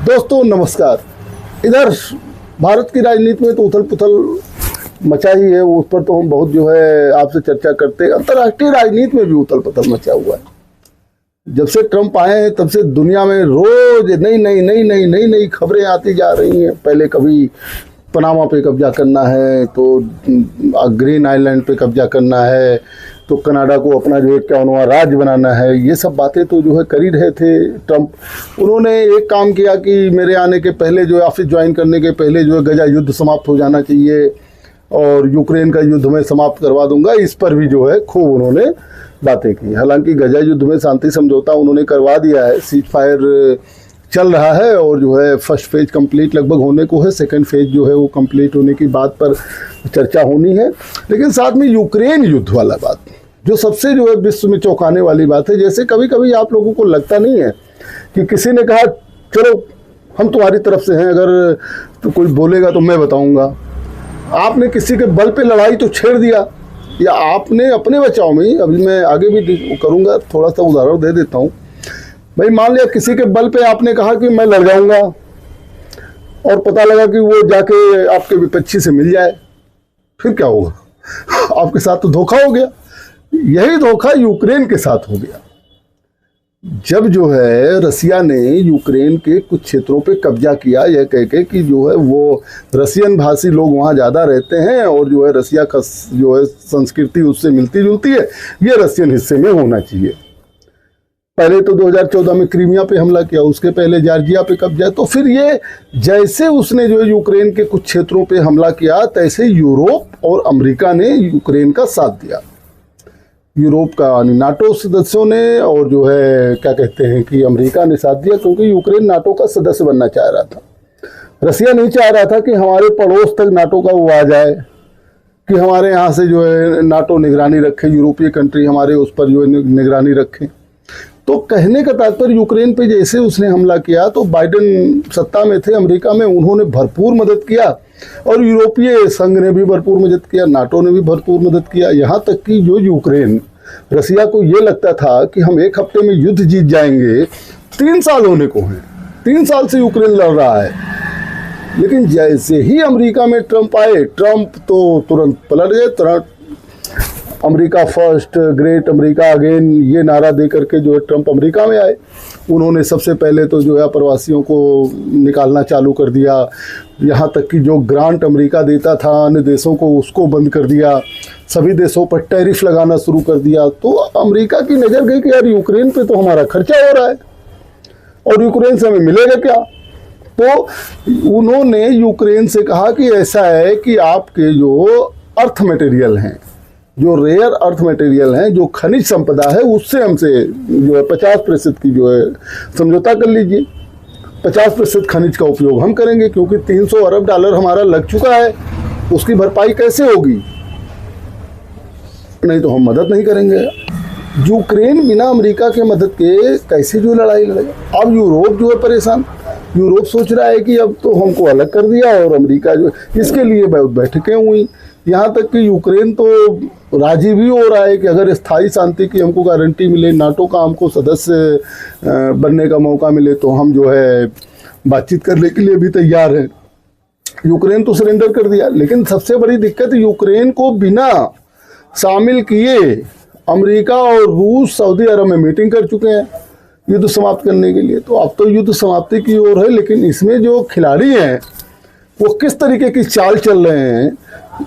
दोस्तों नमस्कार। इधर भारत की राजनीति में तो उथल पुथल मचा ही है, उस पर तो हम बहुत जो है आपसे चर्चा करते हैं। अंतर्राष्ट्रीय राजनीति में भी उथल पुथल मचा हुआ है। जब से ट्रंप आए हैं तब से दुनिया में रोज नई खबरें आती जा रही हैं। पहले कभी पनामा पे कब्जा करना है, तो ग्रीन आइलैंड पे कब्जा करना है, तो कनाडा को अपना जो है 51वां राज्य बनाना है। ये सब बातें तो जो है कर ही रहे थे ट्रंप। उन्होंने एक काम किया कि मेरे आने के पहले जो है ऑफिस ज्वाइन करने के पहले जो है गजा युद्ध समाप्त हो जाना चाहिए और यूक्रेन का युद्ध में समाप्त करवा दूंगा। इस पर भी जो है खूब उन्होंने बातें की। हालांकि गजा युद्ध में शांति समझौता उन्होंने करवा दिया है, सीज फायर चल रहा है और जो है फर्स्ट फेज कंप्लीट लगभग होने को है। सेकंड फेज जो है वो कंप्लीट होने की बात पर चर्चा होनी है। लेकिन साथ में यूक्रेन युद्ध वाला बात जो सबसे जो है विश्व में चौंकाने वाली बात है। जैसे कभी कभी आप लोगों को लगता नहीं है कि किसी ने कहा चलो हम तुम्हारी तरफ से हैं, अगर तो कोई बोलेगा तो मैं बताऊंगा। आपने किसी के बल पे लड़ाई तो छेड़ दिया, या आपने अपने बचाव में, अभी मैं आगे भी करूंगा, थोड़ा सा उदाहरण दे देता हूँ। भाई मान लिया किसी के बल पे आपने कहा कि मैं लड़ जाऊंगा और पता लगा कि वो जाके आपके विपक्षी से मिल जाए, फिर क्या होगा? आपके साथ तो धोखा हो गया। यही धोखा यूक्रेन के साथ हो गया। जब जो है रसिया ने यूक्रेन के कुछ क्षेत्रों पे कब्जा किया, यह कह के कि जो है वो रसियन भाषी लोग वहाँ ज़्यादा रहते हैं और जो है रसिया का जो है संस्कृति उससे मिलती जुलती है, ये रसियन हिस्से में होना चाहिए। पहले तो 2014 में क्रीमिया पे हमला किया, उसके पहले जॉर्जिया पे कब्जा। तो फिर ये जैसे उसने जो है यूक्रेन के कुछ क्षेत्रों पे हमला किया, तैसे यूरोप और अमेरिका ने यूक्रेन का साथ दिया। यूरोप का नाटो सदस्यों ने और जो है क्या कहते हैं कि अमेरिका ने साथ दिया, क्योंकि यूक्रेन नाटो का सदस्य बनना चाह रहा था। रसिया नहीं चाह रहा था कि हमारे पड़ोस तक नाटो का वो आ जाए, कि हमारे यहाँ से जो है नाटो निगरानी रखे, यूरोपीय कंट्री हमारे उस पर जो है निगरानी रखें। तो कहने का तात्पर्य यूक्रेन पे जैसे उसने हमला किया तो बाइडेन सत्ता में थे अमेरिका में, उन्होंने भरपूर मदद किया और यूरोपीय संघ ने भी भरपूर मदद किया, नाटो ने भी भरपूर मदद किया। यहाँ तक कि जो यूक्रेन, रसिया को ये लगता था कि हम एक हफ्ते में युद्ध जीत जाएंगे, 3 साल होने को हैं, 3 साल से यूक्रेन लड़ रहा है। लेकिन जैसे ही अमेरिका में ट्रंप आए, ट्रंप तो तुरंत पलट गए। तुरंत America first, great America again, ये नारा दे करके जो है ट्रंप अमेरिका में आए। उन्होंने सबसे पहले तो जो है प्रवासियों को निकालना चालू कर दिया। यहाँ तक कि जो ग्रांट अमेरिका देता था अन्य देशों को, उसको बंद कर दिया। सभी देशों पर टैरिफ लगाना शुरू कर दिया। तो अमेरिका की नज़र गई कि यार यूक्रेन पे तो हमारा खर्चा हो रहा है और यूक्रेन से हमें मिलेगा क्या? तो उन्होंने यूक्रेन से कहा कि ऐसा है कि आपके जो अर्थ मटेरियल हैं, जो रेयर अर्थ मटेरियल हैं, जो खनिज संपदा है, उससे हमसे जो है 50% की जो है समझौता कर लीजिए। 50% खनिज का उपयोग हम करेंगे, क्योंकि $300 अरब हमारा लग चुका है। उसकी भरपाई कैसे होगी? नहीं तो हम मदद नहीं करेंगे। यूक्रेन बिना अमेरिका के मदद के कैसे जो लड़ाई लड़ेगा? अब यूरोप जो है परेशान। यूरोप सोच रहा है कि अब तो हमको अलग कर दिया, और अमेरिका जो इसके लिए बहुत बैठकें हुई। यहाँ तक कि यूक्रेन तो राजी भी हो रहा है कि अगर स्थायी शांति की हमको गारंटी मिले, नाटो का हमको सदस्य बनने का मौका मिले, तो हम जो है बातचीत करने के लिए भी तैयार हैं। यूक्रेन तो सरेंडर कर दिया। लेकिन सबसे बड़ी दिक्कत, यूक्रेन को बिना शामिल किए अमेरिका और रूस सऊदी अरब में मीटिंग कर चुके हैं युद्ध समाप्त करने के लिए। तो अब तो युद्ध समाप्ति की ओर है, लेकिन इसमें जो खिलाड़ी हैं वो किस तरीके की चाल चल रहे हैं,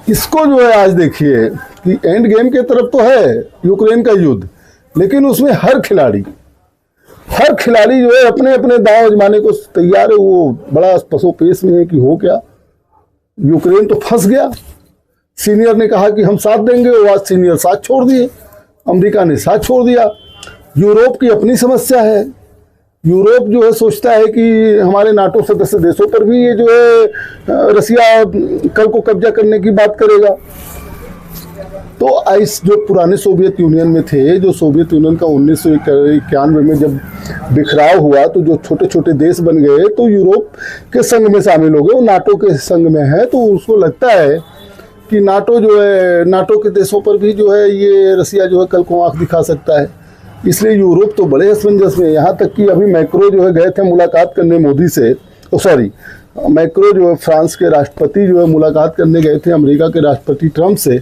इसको जो है आज देखिए कि एंड गेम के तरफ तो है यूक्रेन का युद्ध, लेकिन उसमें हर खिलाड़ी जो है अपने अपने दांव आजमाने को तैयार है। वो बड़ा पसोपेश में है कि हो क्या। यूक्रेन तो फंस गया। सीनियर ने कहा कि हम साथ देंगे, वो आज सीनियर साथ छोड़ दिए, अमेरिका ने साथ छोड़ दिया। यूरोप की अपनी समस्या है। यूरोप जो है सोचता है कि हमारे नाटो सदस्य देशों पर भी ये जो है रसिया कल को कब्जा करने की बात करेगा। तो इस जो पुराने सोवियत यूनियन में थे, जो सोवियत यूनियन का 1991 में जब बिखराव हुआ तो जो छोटे छोटे देश बन गए, तो यूरोप के संघ में शामिल हो गए, वो नाटो के संघ में है। तो उसको लगता है कि नाटो जो है, नाटो के देशों पर भी जो है ये रसिया जो है कल को आंख दिखा सकता है। इसलिए यूरोप तो बड़े असमंजस में। यहाँ तक कि अभी मैक्रो जो है गए थे मुलाकात करने मोदी से, सॉरी, मैक्रो जो है फ्रांस के राष्ट्रपति जो है मुलाकात करने गए थे अमेरिका के राष्ट्रपति ट्रंप से।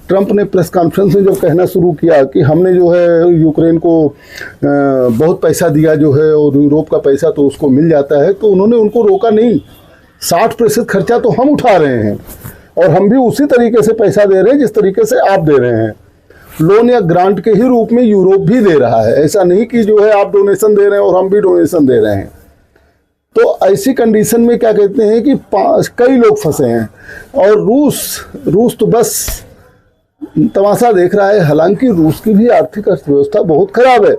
ट्रंप ने प्रेस कॉन्फ्रेंस में जब कहना शुरू किया कि हमने जो है यूक्रेन को बहुत पैसा दिया जो है और यूरोप का पैसा तो उसको मिल जाता है, तो उन्होंने उनको रोका नहीं। 60% खर्चा तो हम उठा रहे हैं और हम भी उसी तरीके से पैसा दे रहे हैं जिस तरीके से आप दे रहे हैं। लोन या ग्रांट के ही रूप में यूरोप भी दे रहा है, ऐसा नहीं कि जो है आप डोनेशन दे रहे हैं और हम भी डोनेशन दे रहे हैं। तो ऐसी कंडीशन में क्या कहते हैं कि कई लोग फंसे हैं और रूस तो बस तमाशा देख रहा है। हालांकि रूस की भी आर्थिक अर्थव्यवस्था बहुत खराब है।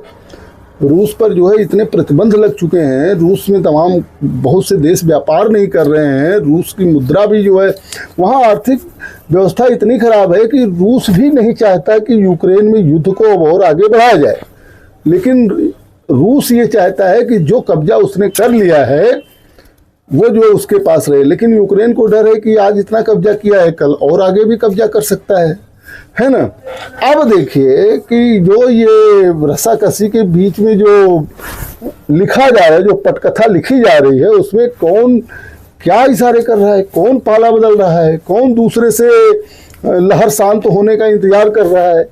रूस पर जो है इतने प्रतिबंध लग चुके हैं, रूस में तमाम बहुत से देश व्यापार नहीं कर रहे हैं, रूस की मुद्रा भी जो है वहाँ आर्थिक व्यवस्था इतनी खराब है कि रूस भी नहीं चाहता कि यूक्रेन में युद्ध को अब और आगे बढ़ाया जाए। लेकिन रूस ये चाहता है कि जो कब्जा उसने कर लिया है वो जो उसके पास रहे। लेकिन यूक्रेन को डर है कि आज इतना कब्जा किया है, कल और आगे भी कब्जा कर सकता है ना। अब देखिए कि जो ये रस्साकसी के बीच में जो लिखा जा रहा है, जो पटकथा लिखी जा रही है, उसमें कौन क्या इशारे कर रहा है, कौन पाला बदल रहा है, कौन दूसरे से लहर शांत होने का इंतजार कर रहा है,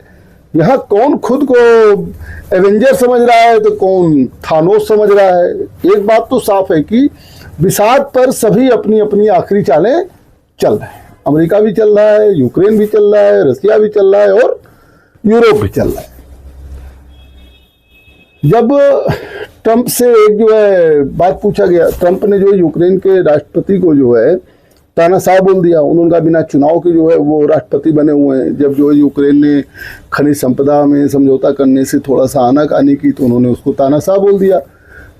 यहाँ कौन खुद को एवेंजर समझ रहा है तो कौन थानोस समझ रहा है। एक बात तो साफ है कि विषाद पर सभी अपनी अपनी आखिरी चालें चल रहे हैं। अमेरिका भी चल रहा है, यूक्रेन भी चल रहा है, रसिया भी चल रहा है और यूरोप भी चल रहा है। जब ट्रंप से एक जो है बात पूछा गया, ट्रंप ने जो यूक्रेन के राष्ट्रपति को जो है तानाशाह बोल दिया। उन्होंने बिना चुनाव के जो है वो राष्ट्रपति बने हुए हैं। जब जो है यूक्रेन ने खनिज संपदा में समझौता करने से थोड़ा सा आनाकानी की तो उन्होंने उसको तानाशाह बोल दिया।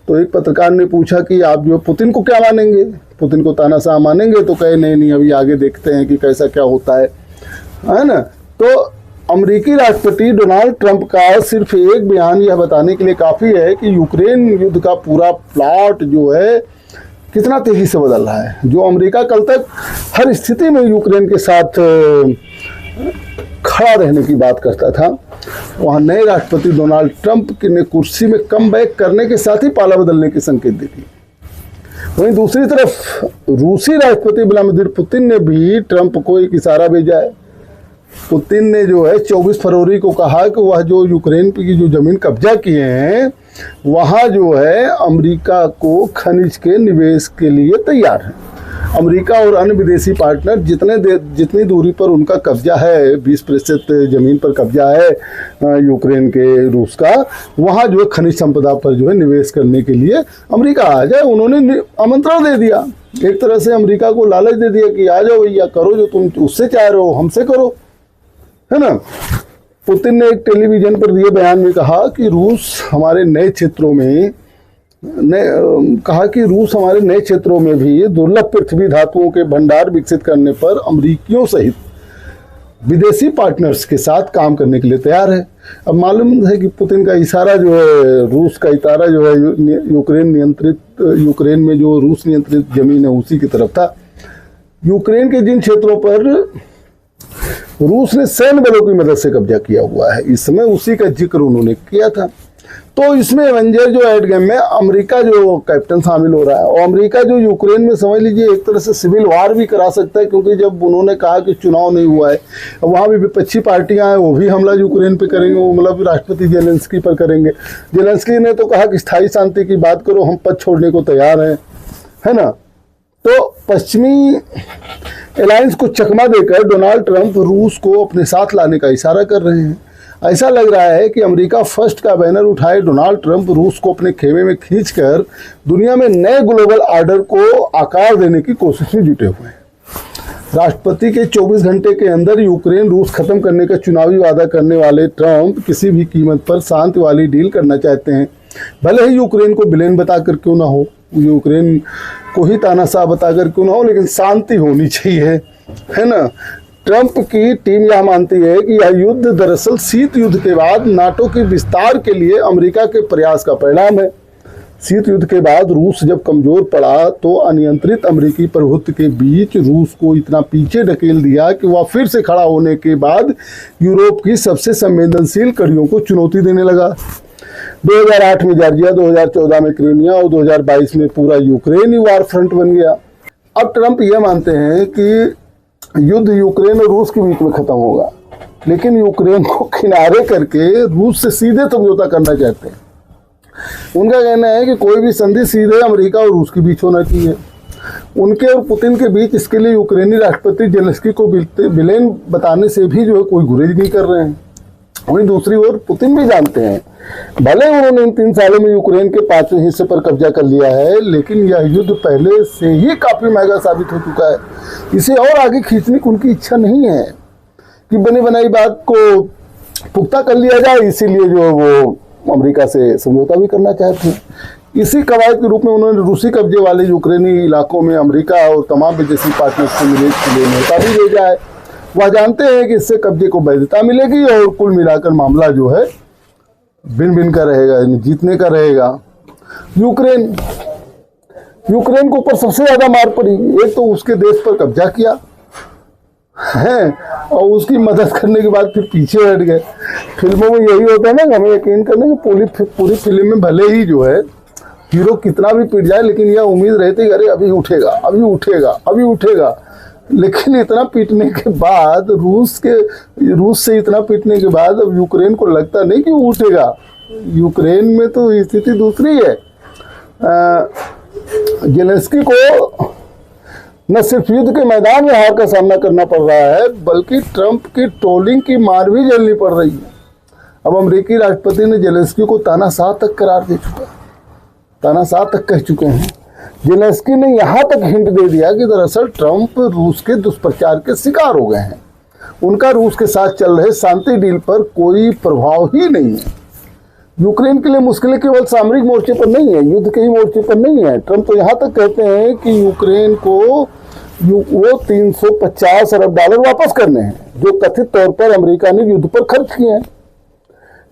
तो एक पत्रकार ने पूछा कि आप जो पुतिन को क्या मानेंगे, पुतिन को तानाशाह मानेंगे? तो कहे नहीं अभी आगे देखते हैं कि कैसा क्या होता है ना। तो अमेरिकी राष्ट्रपति डोनाल्ड ट्रंप का सिर्फ एक बयान यह बताने के लिए काफ़ी है कि यूक्रेन युद्ध का पूरा प्लॉट जो है कितना तेजी से बदल रहा है। जो अमेरिका कल तक हर स्थिति में यूक्रेन के साथ खड़ा रहने की बात करता था, वहाँ नए राष्ट्रपति डोनाल्ड ट्रंप ने कुर्सी में कम बैक करने के साथ ही पाला बदलने के संकेत दे दिए। वहीं दूसरी तरफ रूसी राष्ट्रपति व्लादिमीर पुतिन ने भी ट्रंप को एक इशारा भेजा है। पुतिन ने जो है 24 फरवरी को कहा कि वह जो यूक्रेन की जो जमीन कब्जा किए हैं वहाँ जो है अमेरिका को खनिज के निवेश के लिए तैयार है। अमेरिका और अन्य विदेशी पार्टनर जितनी दूरी पर उनका कब्जा है, 20% ज़मीन पर कब्जा है यूक्रेन के रूस का, वहाँ जो है खनिज संपदा पर जो है निवेश करने के लिए अमेरिका आ जाए। उन्होंने आमंत्रण दे दिया, एक तरह से अमेरिका को लालच दे दिया कि आ जाओ भैया, करो जो तुम उससे चाह रहे हो हमसे करो, है ना। पुतिन ने एक टेलीविजन पर दिए बयान में कहा कि रूस हमारे नए क्षेत्रों में भी दुर्लभ पृथ्वी धातुओं के भंडार विकसित करने पर अमरीकियों सहित विदेशी पार्टनर्स के साथ काम करने के लिए तैयार है। अब मालूम है कि पुतिन का इशारा जो है, रूस का इशारा जो है यूक्रेन में जो रूस नियंत्रित जमीन है उसी की तरफ था। यूक्रेन के जिन क्षेत्रों पर रूस ने सैन्य बलों की मदद से कब्जा किया हुआ है इस समय, उसी का जिक्र उन्होंने किया था। तो इसमें एवेंजर जो एड गेम में अमेरिका जो कैप्टन शामिल हो रहा है और अमेरिका जो यूक्रेन में समझ लीजिए एक तरह से सिविल वार भी करा सकता है, क्योंकि जब उन्होंने कहा कि चुनाव नहीं हुआ है, वहाँ भी विपक्षी पार्टियां हैं वो भी हमला यूक्रेन पे करेंगे, वो मतलब राष्ट्रपति जेलेंस्की पर करेंगे। जेलेंस्की ने तो कहा कि स्थायी शांति की बात करो, हम पद छोड़ने को तैयार हैं, है ना। तो पश्चिमी अलायंस को चकमा देकर डोनाल्ड ट्रंप रूस को अपने साथ लाने का इशारा कर रहे हैं। ऐसा लग रहा है कि अमेरिका फर्स्ट का बैनर उठाए डोनाल्ड ट्रंप रूस को अपने खेमे में खींचकर दुनिया में नए ग्लोबल ऑर्डर को आकार देने की कोशिश में जुटे हुए हैं। राष्ट्रपति के 24 घंटे के अंदर यूक्रेन रूस खत्म करने का चुनावी वादा करने वाले ट्रंप किसी भी कीमत पर शांति वाली डील करना चाहते हैं, भले ही यूक्रेन को विलेन बताकर क्यों ना हो, यूक्रेन को ही तानाशाह बताकर क्यों ना हो, लेकिन शांति होनी चाहिए, है ना। ट्रंप की टीम यह मानती है कि यह युद्ध दरअसल शीत युद्ध के बाद नाटो के विस्तार के लिए अमेरिका के प्रयास का परिणाम है। शीत युद्ध के बाद रूस जब कमजोर पड़ा तो अनियंत्रित अमेरिकी प्रभुत्व के बीच रूस को इतना पीछे ढकेल दिया कि वह फिर से खड़ा होने के बाद यूरोप की सबसे संवेदनशील कड़ियों को चुनौती देने लगा। 2008 में जॉर्जिया, 2014 में क्रीमिया और 2022 में पूरा यूक्रेन ही वार फ्रंट बन गया। अब ट्रंप ये मानते हैं कि युद्ध यूक्रेन और रूस के बीच में खत्म होगा, लेकिन यूक्रेन को किनारे करके रूस से सीधे समझौता करना चाहते हैं। उनका कहना है कि कोई भी संधि सीधे अमेरिका और रूस के बीच होना चाहिए। उनके और पुतिन के बीच इसके लिए यूक्रेनी राष्ट्रपति जेलेंस्की को विलेन बताने से भी जो है कोई गुरेज नहीं कर रहे हैं। वहीं दूसरी ओर पुतिन भी जानते हैं, भले उन्होंने इन 3 सालों में यूक्रेन के 5वें हिस्से पर कब्जा कर लिया है, लेकिन यह युद्ध पहले से ही काफी महंगा साबित हो चुका है। इसे और आगे खींचने की उनकी इच्छा नहीं है कि बनी बनाई बात को पुख्ता कर लिया जाए, इसीलिए जो वो अमेरिका से समझौता भी करना चाहते हैं। इसी कवायद के रूप में उन्होंने रूसी कब्जे वाले यूक्रेनी इलाकों में अमेरिका और तमाम विदेशी पार्टनर्स को मिलने के लिए न्योता भी भेजा है। वह जानते हैं कि इससे कब्जे को वैधता मिलेगी और कुल मिलाकर मामला जो है भिन्न भिन्न का रहेगा, यानी जीतने का रहेगा। यूक्रेन के ऊपर सबसे ज्यादा मार पड़ी। एक तो उसके देश पर कब्जा किया है और उसकी मदद करने के बाद फिर पीछे हट गए। फिल्मों में यही होता है ना, हमें यकीन करने की पूरी फिल्म में भले ही जो है हीरो कितना भी पिट जाए, लेकिन यह उम्मीद रहती है अरे अभी उठेगा, अभी उठेगा, अभी उठेगा। लेकिन इतना पीटने के बाद रूस से इतना पीटने के बाद अब यूक्रेन को लगता नहीं कि वो उठेगा। यूक्रेन में तो स्थिति दूसरी है। जेलेंस्की को न सिर्फ युद्ध के मैदान में हार का सामना करना पड़ रहा है, बल्कि ट्रंप की ट्रोलिंग की मार भी झेलनी पड़ रही है। अब अमेरिकी राष्ट्रपति ने जेलेंस्की को तानाशाह तक करार दे चुका है, तानाशाह तक कह चुके हैं। जेलेंस्की ने यहाँ तक हिंट दे दिया कि दरअसल ट्रंप रूस के दुष्प्रचार के शिकार हो गए हैं। उनका रूस के साथ चल रहे शांति डील पर कोई प्रभाव ही नहीं है। यूक्रेन के लिए मुश्किलें केवल सामरिक मोर्चे पर नहीं है, युद्ध के ही मोर्चे पर नहीं है। ट्रंप तो यहाँ तक कहते हैं कि यूक्रेन को वो 350 अरब डॉलर वापस करने हैं जो कथित तौर पर अमेरिका ने युद्ध पर खर्च किए हैं।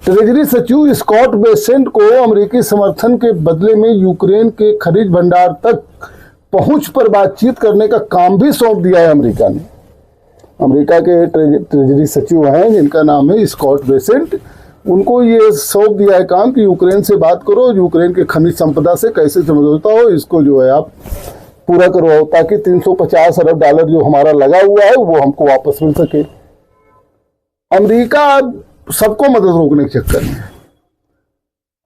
ट्रेजरी सचिव स्कॉट बेसेंट को अमेरिकी समर्थन के बदले में यूक्रेन के खनिज भंडार तक पहुंच पर बातचीत करने का काम भी सौंप दिया है अमेरिका ने। अमेरिका के ट्रेजरी सचिव हैं जिनका नाम है स्कॉट बेसेंट, उनको ये सौंप दिया है काम कि यूक्रेन से बात करो, यूक्रेन के खनिज संपदा से कैसे समझौता हो, इसको जो है आप पूरा करवाओ ताकि 350 अरब डॉलर जो हमारा लगा हुआ है वो हमको वापस मिल सके। अमेरिका सबको मदद रोकने के चक्कर में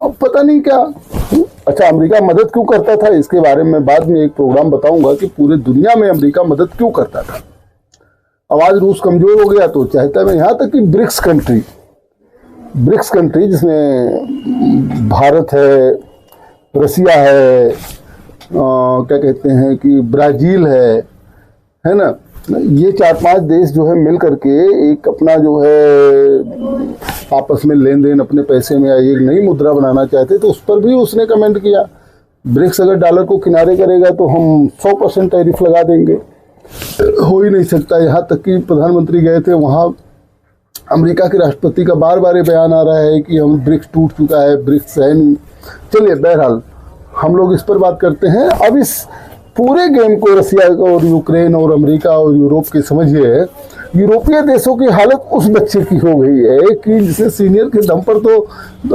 अब पता नहीं क्या। अच्छा, अमेरिका मदद क्यों करता था इसके बारे में बाद में एक प्रोग्राम बताऊंगा कि पूरे दुनिया में अमेरिका मदद क्यों करता था। अब आज रूस कमजोर हो गया तो चाहता है, यहाँ तक कि ब्रिक्स कंट्री जिसमें भारत है, रसिया है, क्या कहते हैं कि ब्राजील है ना, ये 4-5 देश जो है मिल करके एक अपना जो है आपस में लेन देन अपने पैसे में एक नई मुद्रा बनाना चाहते, तो उस पर भी उसने कमेंट किया ब्रिक्स अगर डॉलर को किनारे करेगा तो हम 100% टैरिफ लगा देंगे। हो ही नहीं सकता। यहाँ तक कि प्रधानमंत्री गए थे, वहाँ अमेरिका के राष्ट्रपति का बार बार ये बयान आ रहा है कि हम ब्रिक्स टूट चुका है, ब्रिक्स है नहीं। चलिए, बहरहाल हम लोग इस पर बात करते हैं। अब इस पूरे गेम को रसिया और यूक्रेन और अमेरिका और यूरोप के समझिए, यूरोपीय देशों की हालत उस बच्चे की हो गई है कि जिसे सीनियर के दम पर तो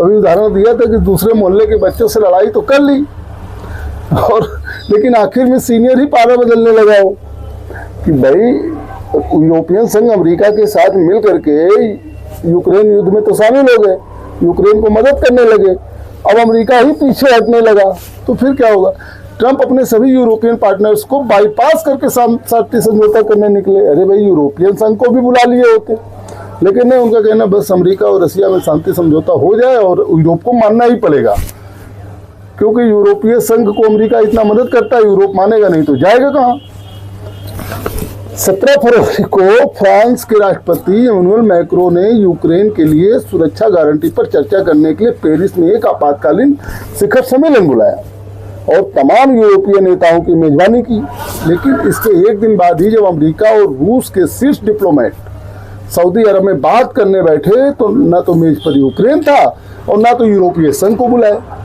अभी उदाहरण दिया था कि दूसरे मोहल्ले के बच्चों से लड़ाई तो कर ली, और लेकिन आखिर में सीनियर ही पारा बदलने लगा हो कि भाई यूरोपियन संघ अमेरिका के साथ मिल करके यूक्रेन युद्ध में तो शामिल हो गए, यूक्रेन को मदद करने लगे। अब अमेरिका ही पीछे हटने लगा तो फिर क्या होगा। ट्रंप अपने सभी यूरोपियन पार्टनर्स को बाईपास करके शांति समझौता करने निकले। अरे भाई, यूरोपियन संघ को भी बुला लिए होते, लेकिन नहीं, उनका कहना बस अमेरिका और रसिया में शांति समझौता हो जाए और यूरोप को मानना ही पड़ेगा, क्योंकि यूरोपीय संघ को अमेरिका इतना मदद करता है, यूरोप मानेगा नहीं तो जाएगा कहाँ। 17 फरवरी को फ्रांस के राष्ट्रपति इमैनुअल मैक्रो ने यूक्रेन के लिए सुरक्षा गारंटी पर चर्चा करने के लिए पेरिस में एक आपातकालीन शिखर सम्मेलन बुलाया और तमाम यूरोपीय नेताओं की मेजबानी की। लेकिन इसके एक दिन बाद ही जब अमेरिका और रूस के शीर्ष डिप्लोमेट सऊदी अरब में बात करने बैठे तो न तो मेज पर यूक्रेन था और न तो यूरोपीय संघ को बुलाया।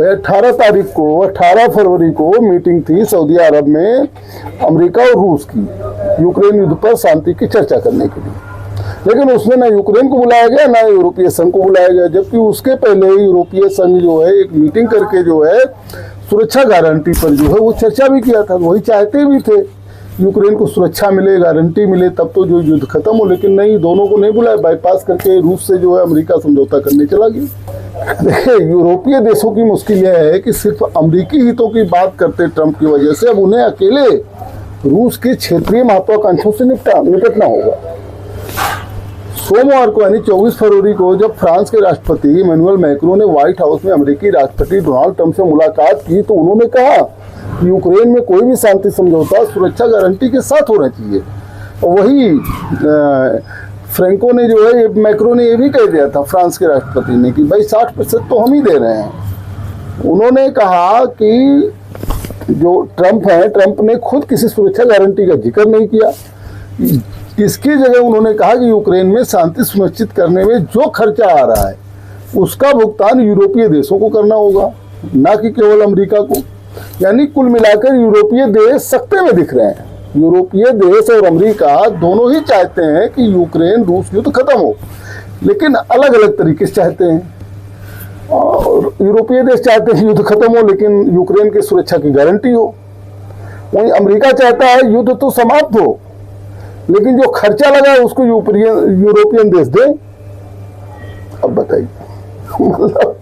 18 फरवरी को मीटिंग थी सऊदी अरब में अमेरिका और रूस की यूक्रेन युद्ध पर शांति की चर्चा करने के लिए। लेकिन उसमें ना यूक्रेन को बुलाया गया ना यूरोपीय संघ को बुलाया गया, जबकि उसके पहले यूरोपीय संघ जो है एक मीटिंग करके जो है सुरक्षा गारंटी पर जो है वो चर्चा भी किया था। वही चाहते भी थे यूक्रेन को सुरक्षा मिले, गारंटी मिले, तब तो जो युद्ध खत्म हो। लेकिन नहीं, दोनों को नहीं बुलाया, बाईपास करके रूस से जो है अमेरिका समझौता करने चला गया। देखिए, यूरोपीय देशों की मुश्किल यह है कि सिर्फ अमेरिकी हितों की बात करते ट्रंप की वजह से अब उन्हें अकेले रूस की क्षेत्रीय महत्वाकांक्षाओं से निपटना होगा। सोमवार को यानी 24 फरवरी को जब फ्रांस के राष्ट्रपति इमैनुअल मैक्रों ने व्हाइट हाउस में अमेरिकी राष्ट्रपति डोनाल्ड ट्रंप से मुलाकात की तो उन्होंने कहा कि यूक्रेन में कोई भी शांति समझौता सुरक्षा गारंटी के साथ होना चाहिए। और वही फ्रेंको ने जो है, मैक्रो ने ये भी कह दिया था फ्रांस के राष्ट्रपति ने कि भाई 60% तो हम ही दे रहे हैं। उन्होंने कहा कि जो ट्रंप है, ट्रंप ने खुद किसी सुरक्षा गारंटी का जिक्र नहीं किया। इसकी जगह उन्होंने कहा कि यूक्रेन में शांति सुनिश्चित करने में जो खर्चा आ रहा है उसका भुगतान यूरोपीय देशों को करना होगा, ना कि केवल अमेरिका को। यानी कुल मिलाकर यूरोपीय देश सकते में दिख रहे हैं। यूरोपीय देश और अमेरिका दोनों ही चाहते हैं कि यूक्रेन रूस युद्ध खत्म हो, लेकिन अलग अलग तरीके से चाहते हैं। और यूरोपीय देश चाहते हैं युद्ध खत्म हो लेकिन यूक्रेन की सुरक्षा की गारंटी हो। वहीं अमेरिका चाहता है युद्ध तो समाप्त हो लेकिन जो खर्चा लगा है उसको यूरोपियन देश दे। अब बताइए, मतलब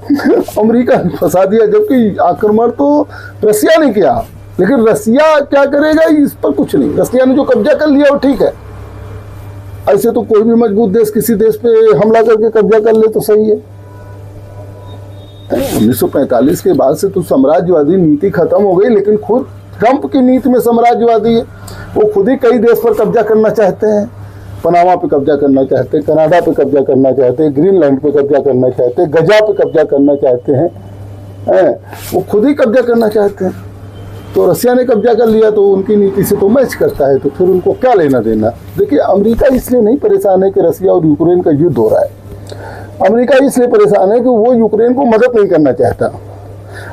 अमेरिका ने फंसा दिया, जबकि आक्रमण तो रसिया ने किया, लेकिन रसिया क्या करेगा इस पर कुछ नहीं। रसिया ने जो कब्जा कर लिया वो ठीक है। ऐसे तो कोई भी मजबूत देश किसी देश पे हमला करके कब्जा कर ले तो सही है। 1945 के बाद से तो साम्राज्यवादी नीति खत्म हो गई, लेकिन खुद ट्रंप की नीति में साम्राज्यवादी है। वो खुद ही कई देश पर कब्जा करना चाहते हैं। पनामा पे कब्जा करना चाहते हैं, कनाडा पे कब्जा करना चाहते हैं, ग्रीनलैंड पे कब्जा करना चाहते हैं, गजा पे कब्जा करना चाहते हैं। वो खुद ही कब्जा करना चाहते हैं। तो रसिया ने कब्जा कर लिया तो उनकी नीति से तो मैच करता है, तो फिर उनको क्या लेना देना। देखिए, अमेरिका इसलिए नहीं परेशान है कि रसिया और यूक्रेन का युद्ध हो रहा है। अमेरिका इसलिए परेशान है कि वो यूक्रेन को मदद नहीं करना चाहता।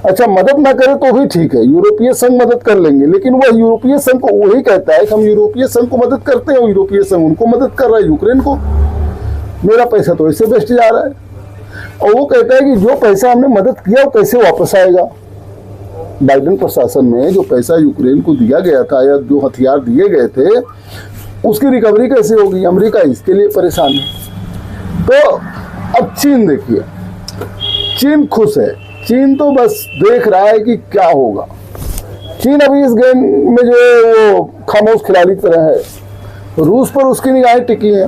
अच्छा, मदद ना करे तो भी ठीक है, यूरोपीय संघ मदद कर लेंगे, लेकिन वह यूरोपीय संघ को वही कहता है कि हम यूरोपीय संघ को मदद करते हैं, यूरोपीय संघ उनको मदद कर रहा है यूक्रेन को। मेरा पैसा तो ऐसे बेस्ट जा रहा है। और वो कहता है कि जो पैसा हमने मदद किया वो कैसे वापस आएगा। बाइडेन प्रशासन में जो पैसा यूक्रेन को दिया गया था या जो हथियार दिए गए थे उसकी रिकवरी कैसे होगी। अमेरिका इसके लिए परेशान है। तो अब चीन देखिए, चीन खुश है। चीन तो बस देख रहा है कि क्या होगा। चीन अभी इस गेम में जो है वो खामोश खिलाड़ी की तरह है। रूस पर उसकी निगाहें टिकी हैं।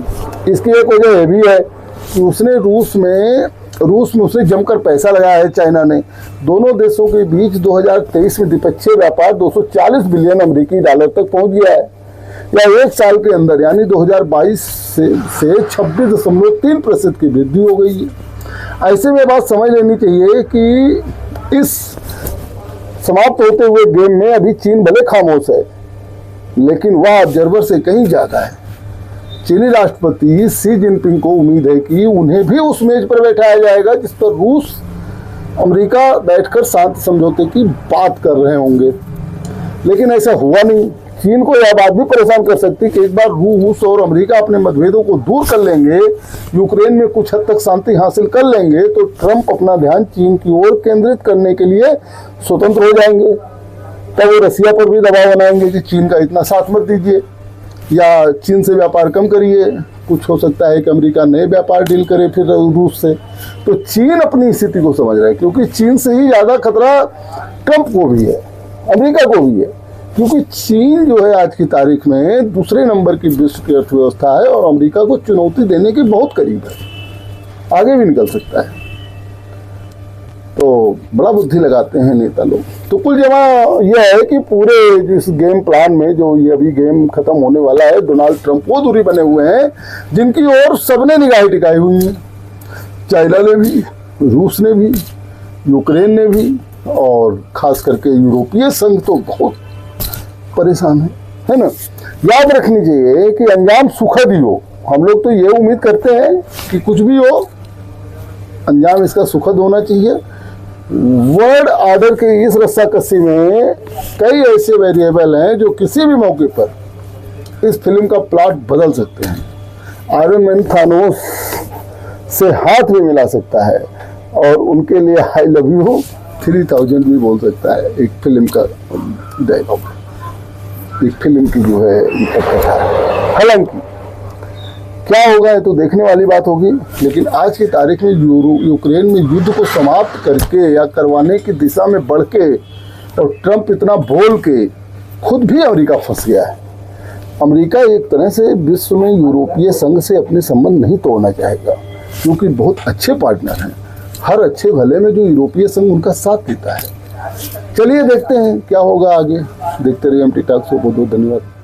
इसकी एक वजह यह भी है कि उसने रूस में उसने जमकर पैसा लगाया है। चाइना ने दोनों देशों के बीच 2023 में द्विपक्षीय व्यापार 240 बिलियन अमेरिकी डॉलर तक पहुंच गया है, या एक साल के अंदर यानी 2022 से 26.3% की वृद्धि हो गई है। ऐसे में बात समझ लेनी चाहिए कि इस समाप्त होते हुए गेम में अभी चीन भले खामोश है, लेकिन वह ऑब्जर्वर से कहीं ज्यादा है। चीनी राष्ट्रपति शी जिनपिंग को उम्मीद है कि उन्हें भी उस मेज पर बैठाया जाएगा जिस पर रूस अमेरिका बैठकर शांति समझौते की बात कर रहे होंगे, लेकिन ऐसा हुआ नहीं। चीन को यह बात भी परेशान कर सकती कि एक बार रूस और अमेरिका अपने मतभेदों को दूर कर लेंगे, यूक्रेन में कुछ हद तक शांति हासिल कर लेंगे, तो ट्रंप अपना ध्यान चीन की ओर केंद्रित करने के लिए स्वतंत्र हो जाएंगे। तब वो रसिया पर भी दबाव बनाएंगे कि चीन का इतना साथ मत दीजिए या चीन से व्यापार कम करिए। कुछ हो सकता है कि अमेरिका नए व्यापार डील करे फिर रूस से। तो चीन अपनी स्थिति को समझ रहा है, क्योंकि चीन से ही ज़्यादा खतरा ट्रंप को भी है, अमेरिका को भी है, क्योंकि चीन जो है आज की तारीख में दूसरे नंबर की विश्व की अर्थव्यवस्था है और अमेरिका को चुनौती देने के बहुत करीब है, आगे भी निकल सकता है। तो बड़ा बुद्धि लगाते हैं नेता लोग। तो कुल जमा यह है कि पूरे जिस गेम प्लान में जो ये अभी गेम खत्म होने वाला है, डोनाल्ड ट्रंप वो दूरी बने हुए हैं जिनकी ओर सबने निगाहें टिकाई हुई हैं। चाइना ने भी, रूस ने भी, यूक्रेन ने भी, और खास करके यूरोपीय संघ तो बहुत परेशान है ना। याद रखनी चाहिए कि अंजाम सुखद ही हो। हम लोग तो ये उम्मीद करते हैं कि कुछ भी हो, अंजाम इसका सुखद होना चाहिए। वर्ल्ड ऑर्डर के इस रस्साकसी में कई ऐसे वेरिएबल हैं जो किसी भी मौके पर इस फिल्म का प्लॉट बदल सकते हैं। आयरन मैन थानोस से हाथ भी मिला सकता है और उनके लिए आई लव यू 3000 भी बोल सकता है। एक फिल्म का डायलॉग, एक फिल्म की जो है इनका कथा है। हालांकि क्या होगा ये तो देखने वाली बात होगी, लेकिन आज की तारीख में यूक्रेन में युद्ध को समाप्त करके या करवाने की दिशा में बढ़ के और ट्रंप इतना बोल के खुद भी अमेरिका फंस गया है। अमेरिका एक तरह से विश्व में यूरोपीय संघ से अपने संबंध नहीं तोड़ना चाहेगा, क्योंकि बहुत अच्छे पार्टनर हैं। हर अच्छे भले में जो यूरोपीय संघ उनका साथ देता है। चलिए देखते हैं क्या होगा आगे। देखते रहिए एमटी टॉक्स को। बहुत बहुत धन्यवाद।